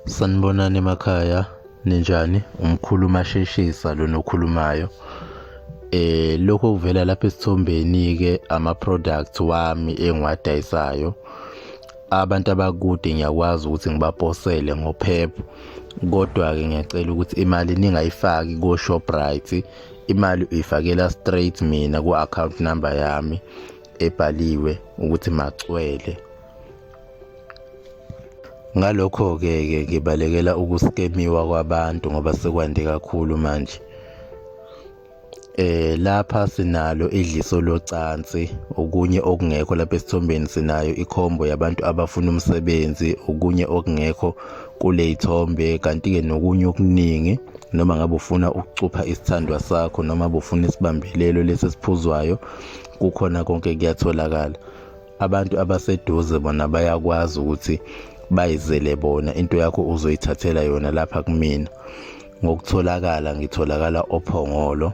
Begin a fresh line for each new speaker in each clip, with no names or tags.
Sanibonani emakhaya, ninjani? Umkhulu Masheshisa lo nokhulumayo. Lokho kuvela lapha esithombeni ke ama-products wami engiwadayisayo. Abantu abakude ngiyakwazi ukuthi ngibaposele ngophepha. Kodwa-ke ngiyacela ukuthi imali ningayifaki ko-Shoprite. Imali uyifakela straight mina ku-account number yami ebhaliwe ukuthi Macwele. Ngalokho-ke ngibalekela ukuskemiwa kwabantu ngoba sekwande kakhulu manje. Lapha sinalo idliso locansi, okunye okungekho lapha esithombeni sinayo ikhombo yabantu abafuna umsebenzi, okunye okungekho kule ithombe, kanti-ke nokunye okuningi. Noma ngabe ufuna ukucupha isithandwa sakho noma ufuna isibambelelo lesi esiphuzwayo, kukhona konke kuyatholakala. Abantu abaseduze bona bayakwazi ukuthi bayizele bona into yakho uzoyithathela yona lapha kumina. Ngokutholakala ngitholakala oPhongolo.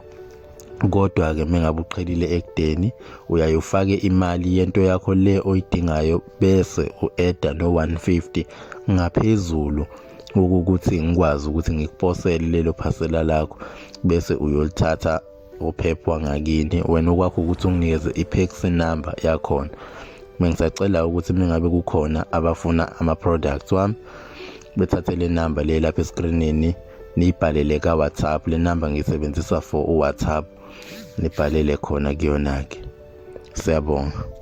Kodwa-ke mengabe uqhelile ekudeni uyaye ufake imali yento yakho le oyidingayo bese u-eda no-150 ngaphezulu ukuthi ngikwazi ukuthi ngikuposele lelo phasela lakho, bese uyolithatha uphepha wangakini wena okwakho ukuthi unginikeze i-PAXI number yakhona. Mengisacela ukuthi mengabe kukhona abafuna ama-products wami bethathe le number le lapha escreenini niyibhalele ka-WhatsApp. Le number ngiyisebenzisa for uWhatsApp, nibhalele khona kuyona-ke. Siyabonga.